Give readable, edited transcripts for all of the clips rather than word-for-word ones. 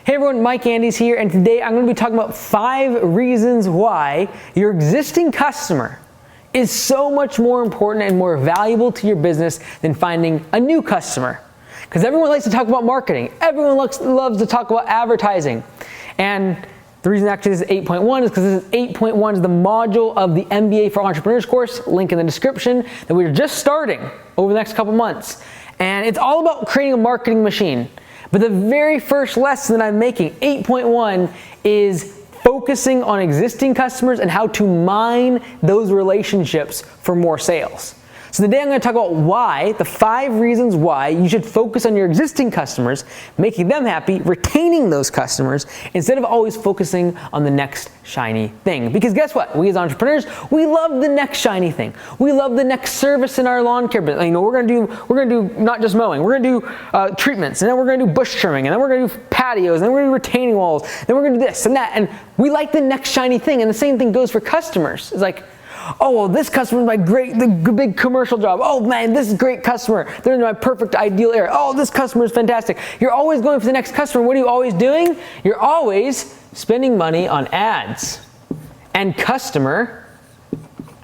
Hey everyone, Mike Andes here, and today I'm going to be talking about 5 reasons why your existing customer is so much more important and more valuable to your business than finding a new customer. Because everyone likes to talk about marketing. Everyone loves to talk about advertising. And the reason actually this is 8.1 is because this is 8.1 is the module of the MBA for Entrepreneurs course, link in the description, that we're just starting over the next couple months. And it's all about creating a marketing machine. But the very first lesson that I'm making, 8.1, is focusing on existing customers and how to mine those relationships for more sales. So today I'm going to talk about why, the 5 reasons why you should focus on your existing customers, making them happy, retaining those customers, instead of always focusing on the next shiny thing. Because guess what? We as entrepreneurs, we love the next shiny thing. We love the next service in our lawn care business. You know, we're going to do not just mowing. We're going to do treatments, and then we're going to do bush trimming, and then we're going to do patios, and then we're going to do retaining walls, then we're going to do this and that. And we like the next shiny thing. And the same thing goes for customers. It's like, oh, well, this customer is the big commercial job. Oh man, this is a great customer. They're in my perfect ideal area. Oh, this customer is fantastic. You're always going for the next customer. What are you always doing? You're always spending money on ads and customer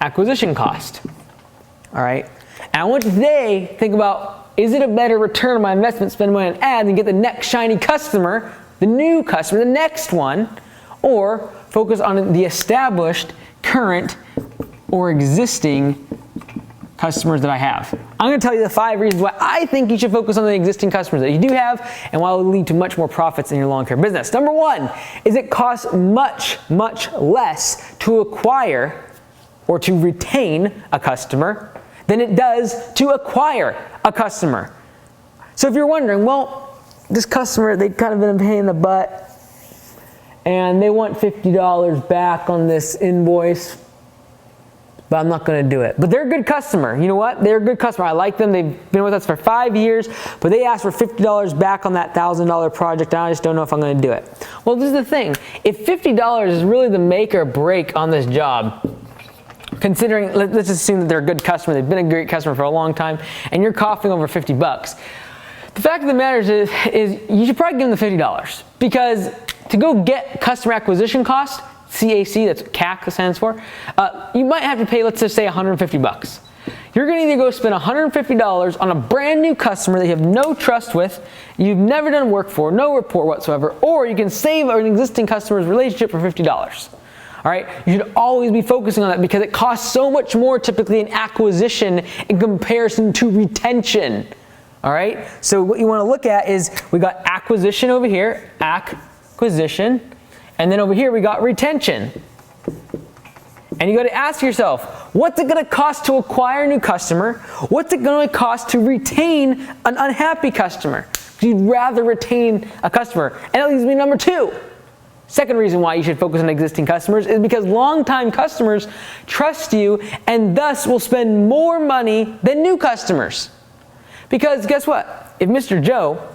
acquisition cost. All right. And I want you today to think about, is it a better return on my investment spend money on ads and get the next shiny customer, the new customer, the next one, or focus on the established, current, or existing customers that I have? I'm going to tell you the 5 reasons why I think you should focus on the existing customers that you do have and why it will lead to much more profits in your lawn care business. Number 1 is it costs much less to acquire or to retain a customer than it does to acquire a customer. So if you're wondering, well, this customer, they've kind of been a pain in the butt and they want $50 back on this invoice, but I'm not going to do it. But they're a good customer. You know what? They're a good customer. I like them. They've been with us for 5 years, but they asked for $50 back on that $1,000 project, and I just don't know if I'm going to do it. Well, this is the thing. If $50 is really the make or break on this job, considering, let's assume that they're a good customer, they've been a great customer for a long time, and you're coughing over $50, the fact of the matter is you should probably give them the $50, because to go get customer acquisition cost, CAC, that's CAC stands for, you might have to pay, let's just say, $150. You're going to either go spend $150 on a brand new customer that you have no trust with, you've never done work for, no rapport whatsoever, or you can save an existing customer's relationship for $50. All right, you should always be focusing on that because it costs so much more typically in acquisition in comparison to retention. All right, so what you want to look at is we got acquisition over here, acquisition. And then over here we got retention. And you got to ask yourself, what's it going to cost to acquire a new customer? What's it going to cost to retain an unhappy customer? You'd rather retain a customer. And that leads me to number 2. Second reason why you should focus on existing customers is because longtime customers trust you and thus will spend more money than new customers. Because guess what? If Mr. Joe,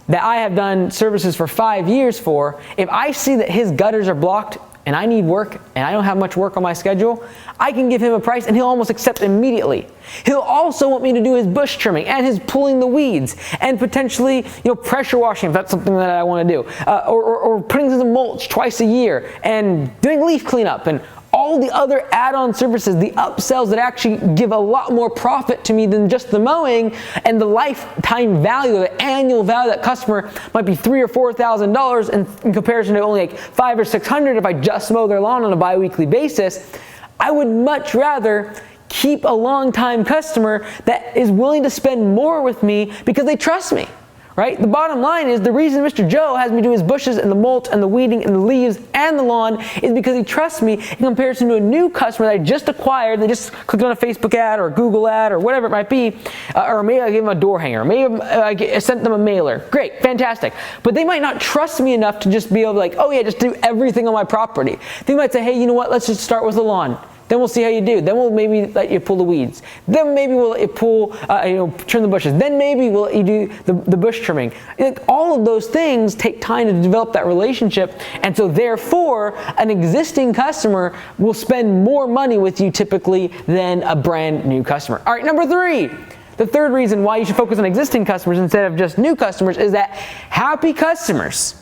that I have done services for 5 years for, if I see that his gutters are blocked and I need work and I don't have much work on my schedule, I can give him a price and he'll almost accept immediately. He'll also want me to do his bush trimming and his pulling the weeds and potentially, pressure washing if that's something that I want to do, or putting some mulch twice a year and doing leaf cleanup and all the other add-on services, the upsells that actually give a lot more profit to me than just the mowing, and the lifetime value, the annual value of that customer might be $3,000 or $4,000 in comparison to only like $500 or $600 if I just mow their lawn on a bi-weekly basis. I would much rather keep a long-time customer that is willing to spend more with me because they trust me. Right? The bottom line is the reason Mr. Joe has me do his bushes and the mulch and the weeding and the leaves and the lawn is because he trusts me in comparison to a new customer that I just acquired. They just clicked on a Facebook ad or a Google ad or whatever it might be, or maybe I gave them a door hanger, maybe I sent them a mailer. Great, fantastic. But they might not trust me enough to just be able to like, oh yeah, just do everything on my property. They might say, hey, you know what? Let's just start with the lawn. Then we'll see how you do. Then we'll maybe let you pull the weeds. Then maybe we'll let you pull, trim the bushes. Then maybe we'll let you do the bush trimming. All of those things take time to develop that relationship. And so therefore, an existing customer will spend more money with you typically than a brand new customer. All right, number 3. The third reason why you should focus on existing customers instead of just new customers is that happy customers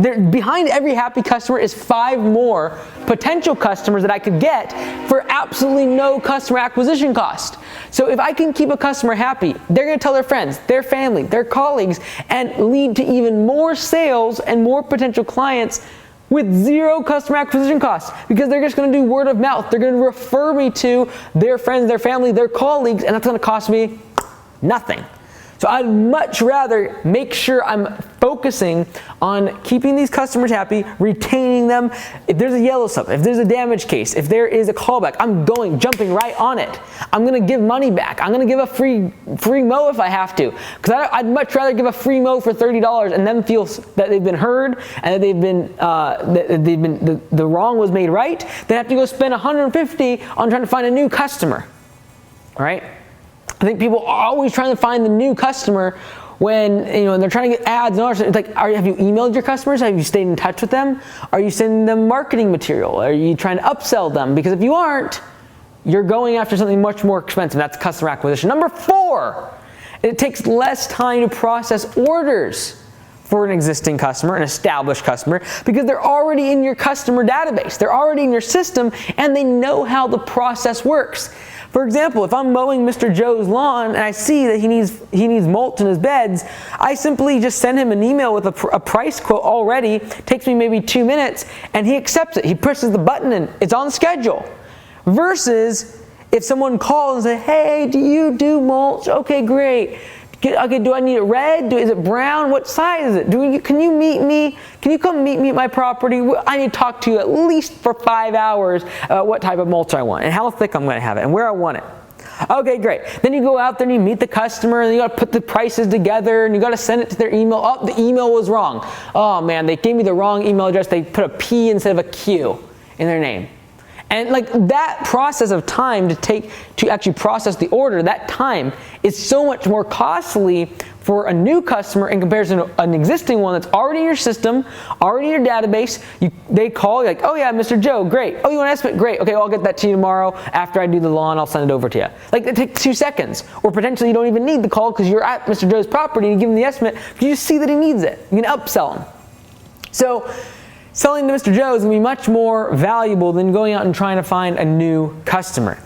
behind every happy customer is 5 more potential customers that I could get for absolutely no customer acquisition cost. So if I can keep a customer happy, they're going to tell their friends, their family, their colleagues, and lead to even more sales and more potential clients with 0 customer acquisition costs, because they're just going to do word of mouth. They're going to refer me to their friends, their family, their colleagues, and that's going to cost me nothing. So I'd much rather make sure I'm focusing on keeping these customers happy, retaining them. If there's a yellow sub, if there's a damage case, if there is a callback, I'm jumping right on it. I'm gonna give money back. I'm gonna give a free mow if I have to, because I'd much rather give a free mow for $30 and them feel that they've been heard and that the wrong was made right, than have to go spend $150 on trying to find a new customer. All right? I think people are always trying to find the new customer when they're trying to get ads and all that. It's like, have you emailed your customers? Have you stayed in touch with them? Are you sending them marketing material? Are you trying to upsell them? Because if you aren't, you're going after something much more expensive. That's customer acquisition. Number 4, it takes less time to process orders for an existing customer, an established customer, because they're already in your customer database. They're already in your system, and they know how the process works. For example, if I'm mowing Mr. Joe's lawn and I see that he needs mulch in his beds, I simply just send him an email with a price quote already. Takes me maybe 2 minutes, and he accepts it. He presses the button and it's on schedule. Versus if someone calls and says, "Hey, do you do mulch? Okay, great. Okay, do I need it red? Is it brown? What size is it? Can you meet me? Can you come meet me at my property? I need to talk to you at least for 5 hours about what type of mulch I want and how thick I'm going to have it and where I want it." Okay, great. Then you go out there and you meet the customer and you got to put the prices together and you got to send it to their email. Oh, the email was wrong. Oh man, they gave me the wrong email address. They put a P instead of a Q in their name. And like that process of time to actually process the order, that time is so much more costly for a new customer in comparison to an existing one that's already in your system, already in your database. They call, like, "Oh yeah, Mr. Joe, great. Oh, you want an estimate? Great. Okay, I'll get that to you tomorrow after I do the lawn. I'll send it over to you." Like it takes 2 seconds. Or potentially you don't even need the call because you're at Mr. Joe's property and you give him the estimate. You just see that he needs it. You can upsell him. So selling to Mr. Joe is going to be much more valuable than going out and trying to find a new customer.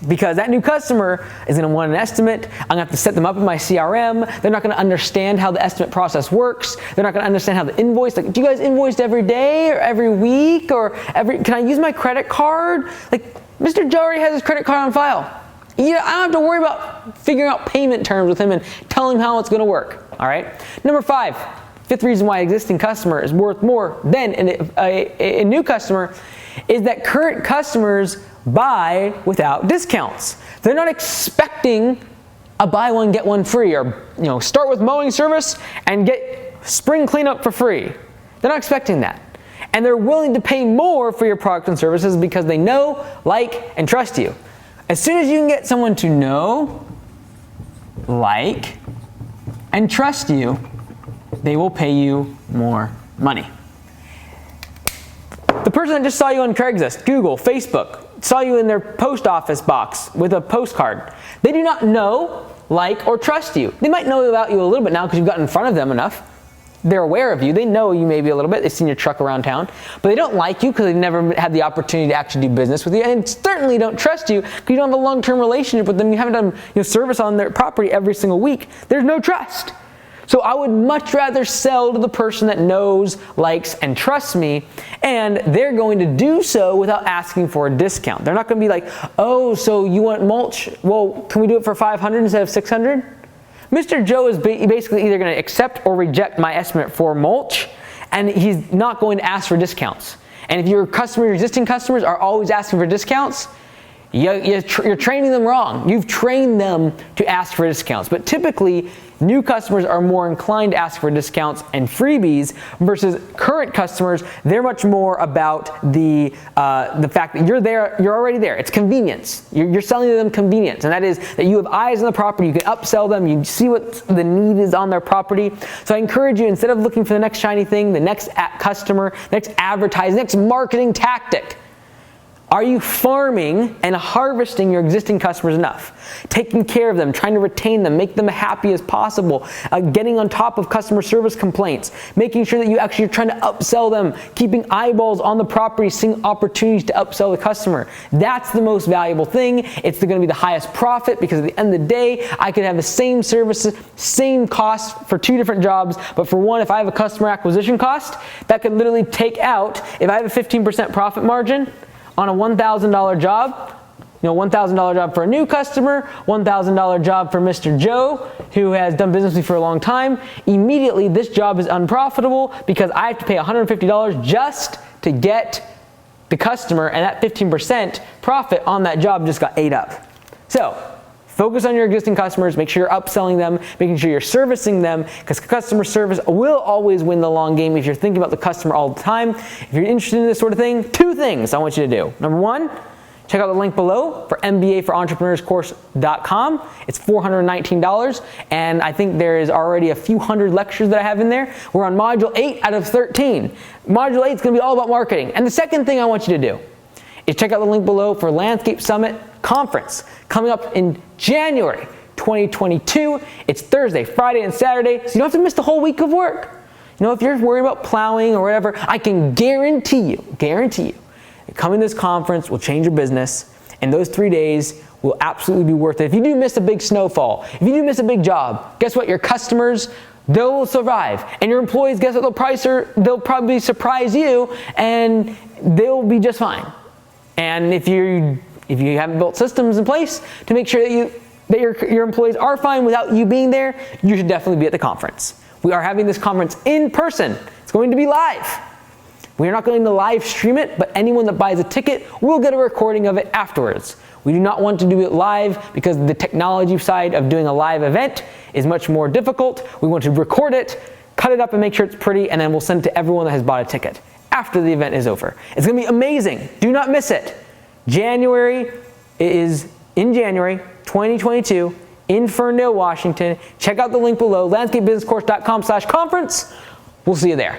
Because that new customer is going to want an estimate. I'm going to have to set them up in my CRM. They're not going to understand how the estimate process works. They're not going to understand how the invoice, like, do you guys invoice every day or every week or can I use my credit card? Like, Mr. Joe already has his credit card on file. I don't have to worry about figuring out payment terms with him and telling him how it's going to work. All right. Number 5, 5th reason why existing customer is worth more than a new customer is that current customers buy without discounts. They're not expecting a buy one get one free, or start with mowing service and get spring cleanup for free. They're not expecting that. And they're willing to pay more for your products and services because they know, like, and trust you. As soon as you can get someone to know, like, and trust you, they will pay you more money. The person that just saw you on Craigslist, Google, Facebook, saw you in their post office box with a postcard. They do not know, like, or trust you. They might know about you a little bit now because you've gotten in front of them enough. They're aware of you. They know you maybe a little bit. They've seen your truck around town. But they don't like you because they've never had the opportunity to actually do business with you. And certainly don't trust you because you don't have a long-term relationship with them. You haven't done service on their property every single week. There's no trust. So I would much rather sell to the person that knows, likes, and trusts me, and they're going to do so without asking for a discount. They're not going to be like, "Oh, so you want mulch? Well, can we do it for $500 instead of $600? Mr. Joe is basically either going to accept or reject my estimate for mulch, and he's not going to ask for discounts. And if your existing customers are always asking for discounts, you're training them wrong. You've trained them to ask for discounts. But typically, new customers are more inclined to ask for discounts and freebies versus current customers. They're much more about the fact that you're there, you're already there. It's convenience. You're selling them convenience, and that is that you have eyes on the property. You can upsell them. You see what the need is on their property. So I encourage you, instead of looking for the next shiny thing, the next customer, the next advertising, next marketing tactic, Are you farming and harvesting your existing customers enough? Taking care of them, trying to retain them, make them as happy as possible, getting on top of customer service complaints, making sure that you actually are trying to upsell them, keeping eyeballs on the property, seeing opportunities to upsell the customer. That's the most valuable thing. It's going to be the highest profit, because at the end of the day, I could have the same services, same cost for 2 different jobs, but for one, if I have a customer acquisition cost, that could literally take out, if I have a 15% profit margin, on a $1,000 job, $1,000 job for a new customer, $1,000 job for Mr. Joe, who has done business with me for a long time, immediately this job is unprofitable because I have to pay $150 just to get the customer, and that 15% profit on that job just got ate up. So, focus on your existing customers, make sure you're upselling them, making sure you're servicing them, because customer service will always win the long game if you're thinking about the customer all the time. If you're interested in this sort of thing, 2 things I want you to do. Number 1, check out the link below for MBAforentrepreneurscourse.com. It's $419, and I think there is already a few hundred lectures that I have in there. We're on Module 8 out of 13. Module 8 is going to be all about marketing. And the second thing I want you to do is check out the link below for Landscape Summit Conference coming up in January 2022. It's Thursday, Friday, and Saturday, so you don't have to miss the whole week of work. If you're worried about plowing or whatever, I can guarantee you, that coming to this conference will change your business, and those 3 days will absolutely be worth it. If you do miss a big snowfall, if you do miss a big job, guess what? Your customers, they'll survive, and your employees, guess what? They'll probably surprise you, and they'll be just fine. And if you haven't built systems in place to make sure that your employees are fine without you being there, you should definitely be at the conference. We are having this conference in person. It's going to be live. We are not going to live stream it, but anyone that buys a ticket will get a recording of it afterwards. We do not want to do it live because the technology side of doing a live event is much more difficult. We want to record it, cut it up, and make sure it's pretty, and then we'll send it to everyone that has bought a ticket after the event is over. It's going to be amazing. Do not miss it. January 2022 in Ferndale, Washington. Check out the link below, landscapebusinesscourse.com/conference. We'll see you there.